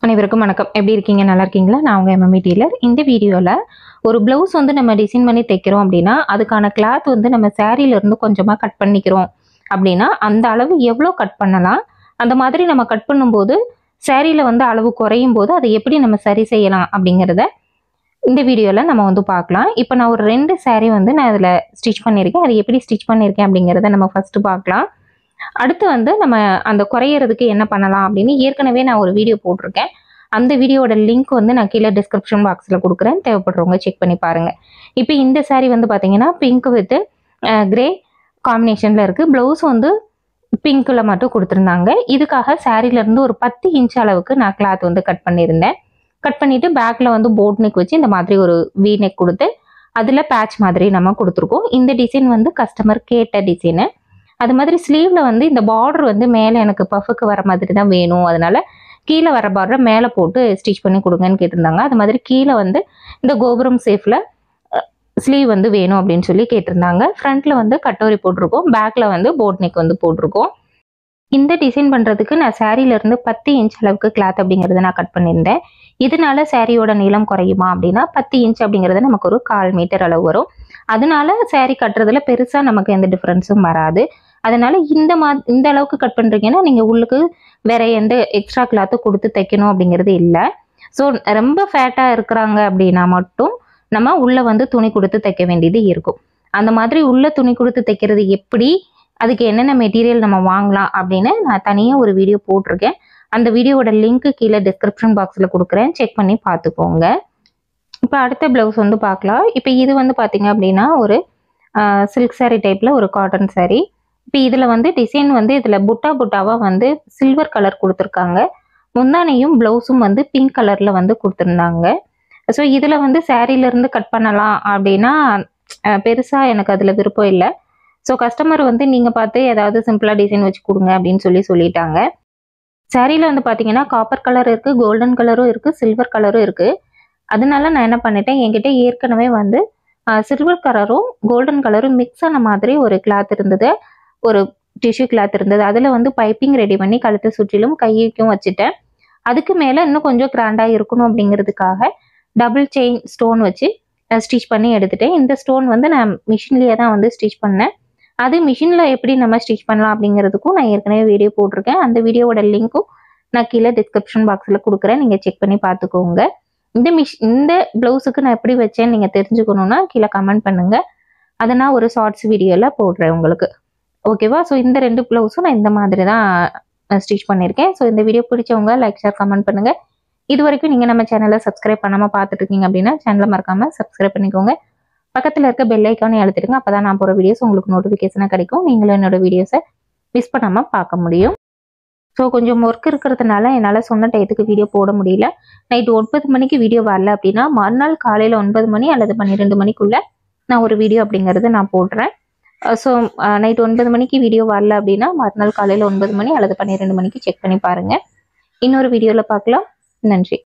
அனைவருக்கும் வணக்கம். எப்படி இருக்கீங்க? நல்லா இருக்கீங்களா? நான் உங்க எம்எம்இ டெய்லர். இந்த வீடியோல ஒரு பிளவுஸ் வந்து நம்ம டிசைன் பண்ணி தைக்கிறோம் அப்படின்னா, அதுக்கான கிளாத் வந்து நம்ம சாரீல இருந்து கொஞ்சமா கட் பண்ணிக்கிறோம் அப்படின்னா, அந்த அளவு எவ்வளோ கட் பண்ணலாம்? அந்த மாதிரி நம்ம கட் பண்ணும்போது சாரீல வந்து அளவு குறையும் போது அதை எப்படி நம்ம சரி செய்யலாம் அப்படிங்கிறத இந்த வீடியோல நம்ம வந்து பார்க்கலாம். இப்போ நான் ஒரு 2 சாரீ வந்து நான் இதில் ஸ்டிச் பண்ணியிருக்கேன். அது எப்படி ஸ்டிச் பண்ணியிருக்கேன் அப்படிங்கிறத நம்ம ஃபர்ஸ்ட் பார்க்கலாம். அடுத்து வந்து நம்ம அந்த குறையிறதுக்கு என்ன பண்ணலாம் அப்படின்னு ஏற்கனவே நான் ஒரு வீடியோ போட்டிருக்கேன். அந்த வீடியோட லிங்க் வந்து நான் கீழே டிஸ்கிரிப்ஷன் பாக்ஸில் கொடுக்குறேன். தேவைப்படுறவங்க செக் பண்ணி பாருங்க. இப்போ இந்த சாரீ வந்து பார்த்தீங்கன்னா பிங்க் வித் கிரே காம்பினேஷனில் இருக்குது. ப்ளவுஸ் வந்து பிங்க்கில் மட்டும் கொடுத்துருந்தாங்க. இதுக்காக சாரீலேருந்து ஒரு 10 இன்ச் அளவுக்கு நான் கிளாத் வந்து கட் பண்ணியிருந்தேன். கட் பண்ணிவிட்டு பேக்கில் வந்து போட் நெக் வச்சு இந்த மாதிரி ஒரு வி நெக் கொடுத்து அதில் பேட்ச் மாதிரி நம்ம கொடுத்துருக்கோம். இந்த டிசைன் வந்து கஸ்டமர் கேட்ட டிசைனு. அது மாதிரி ஸ்லீவில் வந்து இந்த பார்டர் வந்து மேலே எனக்கு பஃபுக்கு வர மாதிரி தான் வேணும், அதனால கீழே வர பார்டரை மேலே போட்டு ஸ்டிச் பண்ணி கொடுங்கன்னு கேட்டிருந்தாங்க. அது மாதிரி கீழே வந்து இந்த கோபுரம் சேஃபில் ஸ்லீவ் வந்து வேணும் அப்படின்னு சொல்லி கேட்டிருந்தாங்க. ஃப்ரண்ட்டில் வந்து கட்டோரி போட்டிருக்கோம், பேக்கில் வந்து போட் நெக் வந்து போட்டிருக்கோம். இந்த டிசைன் பண்ணுறதுக்கு நான் சாரீலேருந்து 10 இன்ச் அளவுக்கு கிளாத் அப்படிங்கிறத நான் கட் பண்ணியிருந்தேன். இதனால சாரியோட நீளம் குறையுமா அப்படின்னா 10 இன்ச் அப்படிங்கிறது நமக்கு ஒரு 1/4 மீட்டர் அளவு வரும். அதனால சாரீ கட்டுறதுல பெருசாக நமக்கு எந்த டிஃப்ரென்ஸும் வராது. அதனால இந்த அளவுக்கு கட் பண்ணுறீங்கன்னா நீங்கள் உள்ளுக்கு வேற எந்த எக்ஸ்ட்ரா கிளாத்தும் கொடுத்து தைக்கணும் அப்படிங்கிறது இல்லை. ஸோ ரொம்ப ஃபேட்டாக இருக்கிறாங்க அப்படின்னா மட்டும் நம்ம உள்ளே வந்து துணி கொடுத்து தைக்க வேண்டியது இருக்கும். அந்த மாதிரி உள்ள துணி கொடுத்து தைக்கிறது எப்படி, அதுக்கு என்னென்ன மெட்டீரியல் நம்ம வாங்கலாம் அப்படின்னு நான் தனியாக ஒரு வீடியோ போட்டிருக்கேன். அந்த வீடியோவோட லிங்க் கீழே டிஸ்கிரிப்ஷன் பாக்ஸில் கொடுக்குறேன், செக் பண்ணி பார்த்துக்கோங்க. இப்போ அடுத்த ப்ளவுஸ் வந்து பார்க்கலாம். இப்போ இது வந்து பார்த்தீங்க அப்படின்னா ஒரு சில்க் சாரீ டைப்பில் ஒரு காட்டன் சாரீ. இப்போ இதில் வந்து டிசைன் வந்து இதில் புட்டாவாக வந்து சில்வர் கலர் கொடுத்துருக்காங்க. முந்தானையும் ப்ளவுஸும் வந்து பிங்க் கலரில் வந்து கொடுத்துருந்தாங்க. ஸோ இதில் வந்து சாரீலேருந்து கட் பண்ணலாம் அப்படின்னா பெருசாக எனக்கு அதில் விருப்பம் இல்லை. ஸோ கஸ்டமர் வந்து நீங்கள் பார்த்து ஏதாவது சிம்பிளாக டிசைன் வச்சு கொடுங்க அப்படின்னு சொல்லிட்டாங்க. சாரீல வந்து பார்த்தீங்கன்னா காப்பர் கலர் இருக்குது, கோல்டன் கலரும் இருக்குது, சில்வர் கலரும் இருக்குது. அதனால நான் என்ன பண்ணிட்டேன், என்கிட்ட ஏற்கனவே வந்து சில்வர் கலரும் கோல்டன் கலரும் மிக்ஸ் ஆன மாதிரி ஒரு கிளாத் இருந்தது, ஒரு டிஷ்யூ கிளாத் இருந்தது. அதில் வந்து பைப்பிங் ரெடி பண்ணி கழுத்து சுற்றிலும் கைக்கும் வச்சுட்டேன். அதுக்கு மேலே இன்னும் கொஞ்சம் கிராண்டாக இருக்கணும் அப்படிங்கிறதுக்காக டபுள் செயின் ஸ்டோன் வச்சு ஸ்டிச் பண்ணி எடுத்துட்டேன். இந்த ஸ்டோன் வந்து நான் மிஷின்லேயே தான் வந்து ஸ்டிச் பண்ணேன். அது மிஷினில் எப்படி நம்ம ஸ்டிச் பண்ணலாம் அப்படிங்கிறதுக்கும் நான் ஏற்கனவே வீடியோ போட்டிருக்கேன். அந்த வீடியோவோட லிங்க்கும் நான் கீழே டிஸ்கிரிப்ஷன் பாக்ஸில் கொடுக்குறேன், நீங்கள் செக் பண்ணி பார்த்துக்கோங்க. இந்த ப்ளவுஸுக்கு நான் எப்படி வச்சேன்னு நீங்கள் தெரிஞ்சுக்கணுன்னா கீழே கமெண்ட் பண்ணுங்கள். அதை நான் ஒரு ஷார்ட்ஸ் வீடியோவில் போடுறேன் உங்களுக்கு. ஓகேவா? ஸோ இந்த 2 ப்ளவுஸும் நான் இந்த மாதிரி தான் ஸ்டிச் பண்ணியிருக்கேன். ஸோ இந்த வீடியோ பிடிச்சவங்க லைக், ஷேர், கமெண்ட் பண்ணுங்கள். இது வரைக்கும் நீங்கள் நம்ம சேனலை சப்ஸ்கிரைப் பண்ணாமல் பார்த்துட்டு இருக்கீங்க அப்படின்னா சேனலை மறக்காமல் சப்ஸ்கிரைப் பண்ணிக்கோங்க. பக்கத்தில் இருக்க பெல் ஐக்கானே அழுத்திடுங்க. அப்போ தான் நான் போகிற வீடியோஸ் உங்களுக்கு நோட்டிஃபிகேஷனாக கிடைக்கும். நீங்களும் என்னோட வீடியோஸை மிஸ் பண்ணாமல் பார்க்க முடியும். ஸோ கொஞ்சம் ஒர்க் இருக்கிறதுனால என்னால் சொன்ன டயத்துக்கு வீடியோ போட முடியல. நைட்டு 9 மணிக்கு வீடியோ வரல அப்படின்னா மறுநாள் காலையில் 9 மணி அல்லது 12 மணிக்குள்ளே நான் ஒரு வீடியோ அப்படிங்கிறது நான் போடுறேன். ஸோ நைட் 9 மணிக்கு வீடியோ வரல அப்படின்னா மறுநாள் காலையில் 9 மணி அல்லது 12 மணிக்கு செக் பண்ணி பாருங்கள். இன்னொரு வீடியோவில் பார்க்கலாம். நன்றி.